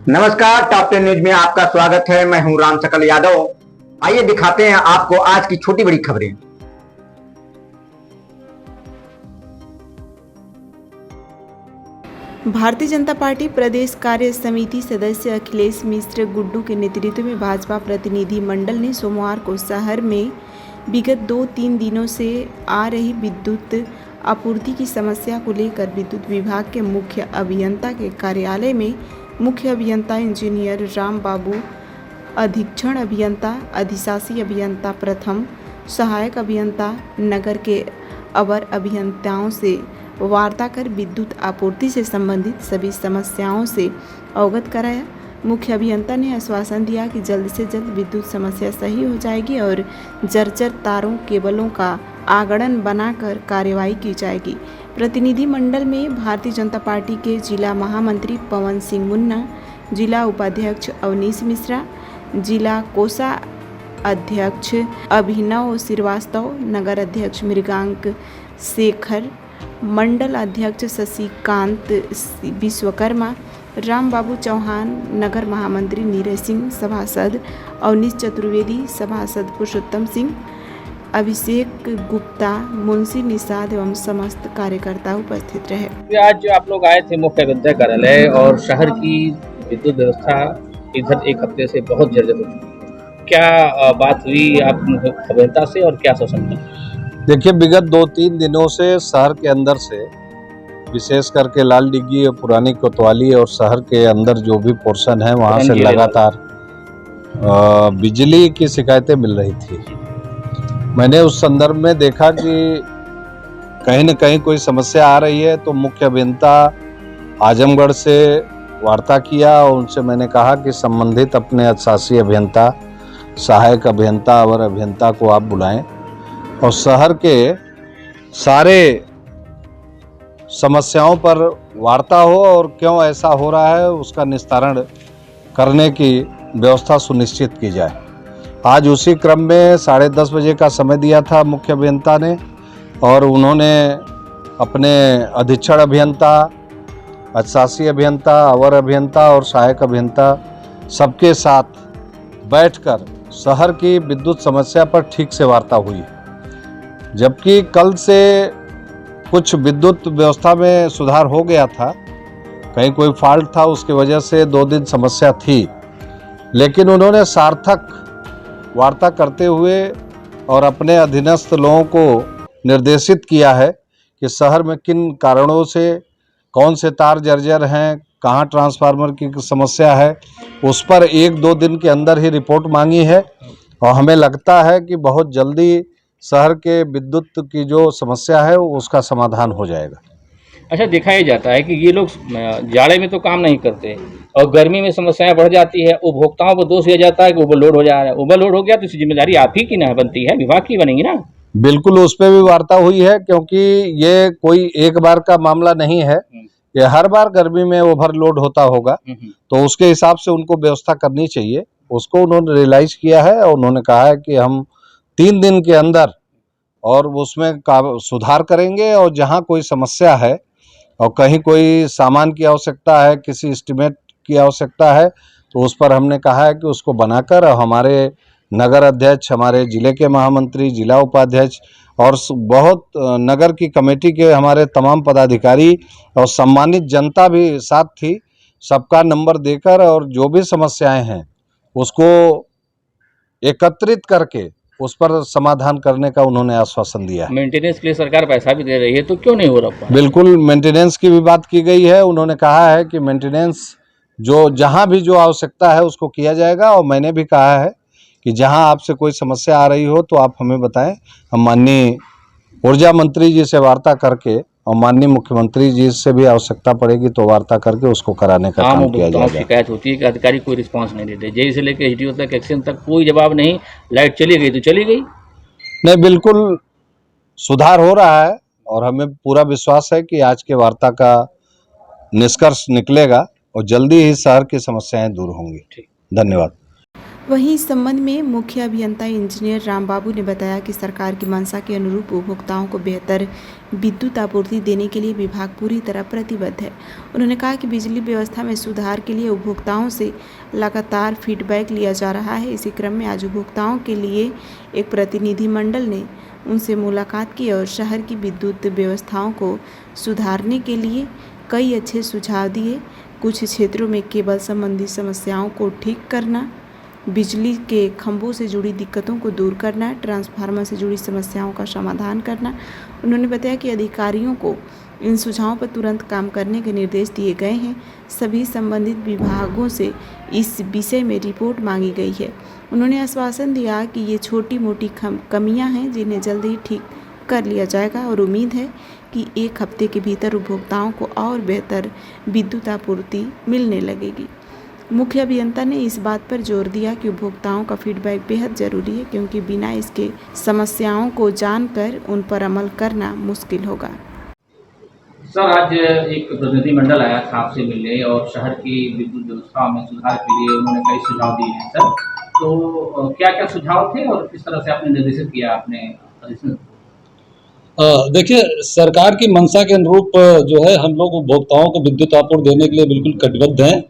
नमस्कार, top 10 news में आपका स्वागत है। मैं हूं राम सकल यादव। आइए दिखाते हैं आपको आज की छोटी बड़ी खबरें। भारतीय जनता पार्टी प्रदेश कार्य समिति सदस्य अखिलेश मिश्र गुड्डू के नेतृत्व में भाजपा प्रतिनिधि मंडल ने सोमवार को शहर में विगत 2-3 दिनों से आ रही विद्युत आपूर्ति की समस्या को लेकर विद्युत विभाग के मुख्य अभियंता के कार्यालय में मुख्य अभियंता इंजीनियर राम बाबू, अधीक्षण अभियंता, अधिशासी अभियंता प्रथम, सहायक अभियंता नगर के अवर अभियंताओं से वार्ता कर विद्युत आपूर्ति से संबंधित सभी समस्याओं से अवगत कराया। मुख्य अभियंता ने आश्वासन दिया कि जल्द से जल्द विद्युत समस्या सही हो जाएगी और जर्जर तारों केबलों का आगड़न बनाकर कार्यवाही की जाएगी। प्रतिनिधिमंडल में भारतीय जनता पार्टी के जिला महामंत्री पवन सिंह मुन्ना, जिला उपाध्यक्ष अवनीश मिश्रा, जिला कोषा अध्यक्ष अभिनव श्रीवास्तव, नगर अध्यक्ष मृगांक शेखर, मंडल अध्यक्ष शशिकांत विश्वकर्मा, राम बाबू चौहान, नगर महामंत्री नीरज सिंह, सभासद अवनीश चतुर्वेदी, सभासद पुरुषोत्तम सिंह, अभिषेक गुप्ता, मुंशी निषाद एवं समस्त कार्यकर्ता उपस्थित रहे। आज आप लोग आए थे मुख्य अभियंता कार्यालय और शहर की विद्युत व्यवस्था इधर एक हफ्ते से बहुत जर्जर हो चुकी है। क्या बात हुई आप अभियंता से और क्या आश्वासन था? देखिए, विगत 2-3 दिनों से शहर के अंदर से, विशेष करके लाल डिग्गी, पुरानी कोतवाली और शहर के अंदर जो भी पोर्शन है वहाँ से लगातार बिजली की शिकायतें मिल रही थी। मैंने उस संदर्भ में देखा कि कहीं न कहीं कोई समस्या आ रही है, तो मुख्य अभियंता आजमगढ़ से वार्ता किया और उनसे मैंने कहा कि संबंधित अपने अधिशासी अभियंता, सहायक अभियंता, अवर अभियंता को आप बुलाएं और शहर के सारे समस्याओं पर वार्ता हो और क्यों ऐसा हो रहा है उसका निस्तारण करने की व्यवस्था सुनिश्चित की जाए। आज उसी क्रम में 10:30 बजे का समय दिया था मुख्य अभियंता ने और उन्होंने अपने अधीक्षण अभियंता, अधिशासी अभियंता, अवर अभियंता और सहायक अभियंता सबके साथ बैठकर शहर की विद्युत समस्या पर ठीक से वार्ता हुई। जबकि कल से कुछ विद्युत व्यवस्था में सुधार हो गया था, कहीं कोई फॉल्ट था उसकी वजह से 2 दिन समस्या थी, लेकिन उन्होंने सार्थक वार्ता करते हुए और अपने अधीनस्थ लोगों को निर्देशित किया है कि शहर में किन कारणों से कौन से तार जर्जर हैं, कहाँ ट्रांसफार्मर की समस्या है, उस पर 1-2 दिन के अंदर ही रिपोर्ट मांगी है और हमें लगता है कि बहुत जल्दी शहर के विद्युत की जो समस्या है उसका समाधान हो जाएगा। अच्छा, देखा ही जाता है कि ये लोग जाड़े में तो काम नहीं करते और गर्मी में समस्याएं बढ़ जाती है। उपभोक्ताओं को दोष दिया जाता है कि ओवरलोड हो जा रहा है। ओवरलोड हो गया तो इसकी जिम्मेदारी आप ही की ना बनती है, विभाग की बनेगी ना। बिल्कुल, उस पर भी वार्ता हुई है, क्योंकि ये कोई एक बार का मामला नहीं है, ये हर बार गर्मी में ओवरलोड होता होगा, तो उसके हिसाब से उनको व्यवस्था करनी चाहिए। उसको उन्होंने रियलाइज किया है और उन्होंने कहा है कि हम 3 दिन के अंदर और उसमें सुधार करेंगे और जहाँ कोई समस्या है और कहीं कोई सामान की आवश्यकता है, किसी एस्टीमेट की आवश्यकता है, तो उस पर हमने कहा है कि उसको बनाकर हमारे नगर अध्यक्ष, हमारे जिले के महामंत्री, जिला उपाध्यक्ष और बहुत नगर की कमेटी के हमारे तमाम पदाधिकारी और सम्मानित जनता भी साथ थी, सबका नंबर देकर और जो भी समस्याएं हैं उसको एकत्रित करके उस पर समाधान करने का उन्होंने आश्वासन दिया है। मेंटेनेंस के लिए सरकार पैसा भी दे रही है, तो क्यों नहीं हो रहा? बिल्कुल, मेंटेनेंस की भी बात की गई है। उन्होंने कहा है कि मेंटेनेंस जो जहां भी जो आवश्यकता है उसको किया जाएगा और मैंने भी कहा है कि जहां आपसे कोई समस्या आ रही हो तो आप हमें बताएं, हम माननीय ऊर्जा मंत्री जी से वार्ता करके और माननीय मुख्यमंत्री जी से भी आवश्यकता पड़ेगी तो वार्ता करके उसको कराने का काम किया जाएगा। शिकायत होती है कि अधिकारी कोई रिस्पांस नहीं देते, जेई से लेकर एचडीओ तक, एक्शन तक कोई जवाब नहीं। लाइट चली गई तो चली गई। नहीं, बिल्कुल सुधार हो रहा है और हमें पूरा विश्वास है कि आज के वार्ता का निष्कर्ष निकलेगा और जल्दी ही शहर की समस्याएं दूर होंगी। धन्यवाद। वहीं इस संबंध में मुख्य अभियंता इंजीनियर रामबाबू ने बताया कि सरकार की मंशा के अनुरूप उपभोक्ताओं को बेहतर विद्युत आपूर्ति देने के लिए विभाग पूरी तरह प्रतिबद्ध है। उन्होंने कहा कि बिजली व्यवस्था में सुधार के लिए उपभोक्ताओं से लगातार फीडबैक लिया जा रहा है। इसी क्रम में आज उपभोक्ताओं के लिए एक प्रतिनिधि मंडल ने उनसे मुलाकात की और शहर की विद्युत व्यवस्थाओं को सुधारने के लिए कई अच्छे सुझाव दिए। कुछ क्षेत्रों में केबल संबंधी समस्याओं को ठीक करना, बिजली के खंभों से जुड़ी दिक्कतों को दूर करना, ट्रांसफार्मर से जुड़ी समस्याओं का समाधान करना। उन्होंने बताया कि अधिकारियों को इन सुझावों पर तुरंत काम करने के निर्देश दिए गए हैं। सभी संबंधित विभागों से इस विषय में रिपोर्ट मांगी गई है। उन्होंने आश्वासन दिया कि ये छोटी मोटी कमियां हैं जिन्हें जल्द ही ठीक कर लिया जाएगा और उम्मीद है कि एक हफ्ते के भीतर उपभोक्ताओं को और बेहतर विद्युत आपूर्ति मिलने लगेगी। मुख्य अभियंता ने इस बात पर जोर दिया कि उपभोक्ताओं का फीडबैक बेहद ज़रूरी है, क्योंकि बिना इसके समस्याओं को जानकर उन पर अमल करना मुश्किल होगा। सर, आज एक प्रतिनिधि मंडल आया था आपसे मिलने और शहर की विद्युत व्यवस्था में सुधार के लिए उन्होंने कई सुझाव दिए हैं। सर, तो क्या क्या सुझाव थे और किस तरह से आपने निर्देशित किया आपने? देखिए, सरकार की मंशा के अनुरूप जो है हम लोग उपभोक्ताओं को विद्युत आपूर्ति देने के लिए बिल्कुल कटिबद्ध हैं।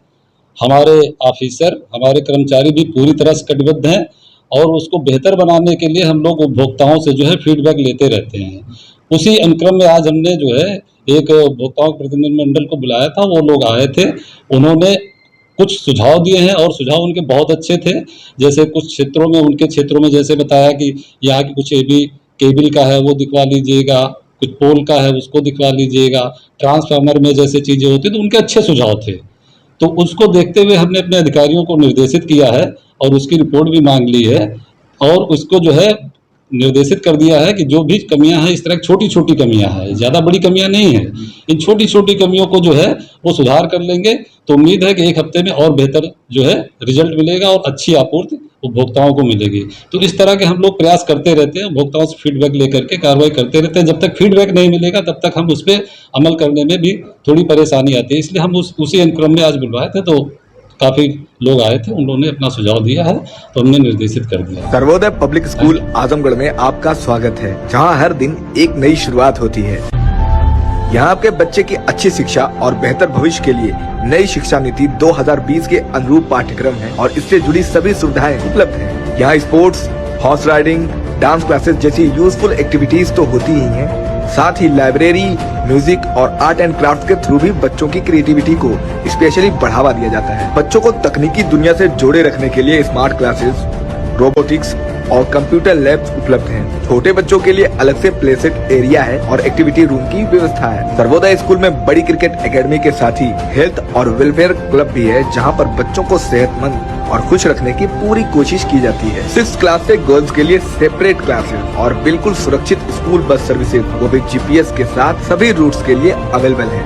हमारे ऑफिसर, हमारे कर्मचारी भी पूरी तरह से कटिबद्ध हैं और उसको बेहतर बनाने के लिए हम लोग उपभोक्ताओं से जो है फीडबैक लेते रहते हैं। उसी अनुक्रम में आज हमने जो है एक उपभोक्ताओं के प्रतिनिधि मंडल को बुलाया था। वो लोग आए थे, उन्होंने कुछ सुझाव दिए हैं और सुझाव उनके बहुत अच्छे थे। जैसे कुछ क्षेत्रों में, उनके क्षेत्रों में जैसे बताया कि यहाँ की कुछ केबल का है वो दिखवा लीजिएगा, कुछ पोल का है उसको दिखवा लीजिएगा, ट्रांसफार्मर में जैसे चीज़ें होती तो उनके अच्छे सुझाव थे। तो उसको देखते हुए हमने अपने अधिकारियों को निर्देशित किया है और उसकी रिपोर्ट भी मांग ली है और उसको जो है निर्देशित कर दिया है कि जो भी कमियां हैं, इस तरह की छोटी छोटी कमियां हैं, ज़्यादा बड़ी कमियां नहीं हैं, इन छोटी छोटी कमियों को जो है वो सुधार कर लेंगे। तो उम्मीद है कि एक हफ्ते में और बेहतर जो है रिजल्ट मिलेगा और अच्छी आपूर्ति उपभोक्ताओं को मिलेगी। तो इस तरह के हम लोग प्रयास करते रहते हैं, उपभोक्ताओं से फीडबैक लेकर के कार्रवाई करते रहते हैं। जब तक फीडबैक नहीं मिलेगा तब तक हम उस पर अमल करने में भी थोड़ी परेशानी आती है। इसलिए हम उसी अनुक्रम में आज बुलवाए थे, तो काफ़ी लोग आए थे, उन्होंने अपना सुझाव दिया है तो हमने निर्देशित कर दिया। सर्वोदय पब्लिक स्कूल आजमगढ़ में आपका स्वागत है, जहां हर दिन एक नई शुरुआत होती है। यहां आपके बच्चे की अच्छी शिक्षा और बेहतर भविष्य के लिए नई शिक्षा नीति 2020 के अनुरूप पाठ्यक्रम है और इससे जुड़ी सभी सुविधाएं उपलब्ध हैं। यहाँ sports, horse riding, dance classes जैसी यूजफुल एक्टिविटीज तो होती ही हैं, साथ ही लाइब्रेरी, म्यूजिक और आर्ट एंड क्राफ्ट के थ्रू भी बच्चों की क्रिएटिविटी को स्पेशली बढ़ावा दिया जाता है। बच्चों को तकनीकी दुनिया से जोड़े रखने के लिए स्मार्ट क्लासेस, रोबोटिक्स और कंप्यूटर लैब्स उपलब्ध हैं। छोटे बच्चों के लिए अलग से प्ले सेट एरिया है और एक्टिविटी रूम की व्यवस्था है। सर्वोदय स्कूल में बड़ी क्रिकेट एकेडमी के साथ ही हेल्थ और वेलफेयर क्लब भी है, जहां पर बच्चों को सेहतमंद और खुश रखने की पूरी कोशिश की जाती है। 6th क्लास से गर्ल्स के लिए सेपरेट क्लासेस और बिल्कुल सुरक्षित स्कूल बस सर्विसेज, वो भी GPS के साथ सभी रूट्स के लिए अवेलेबल है।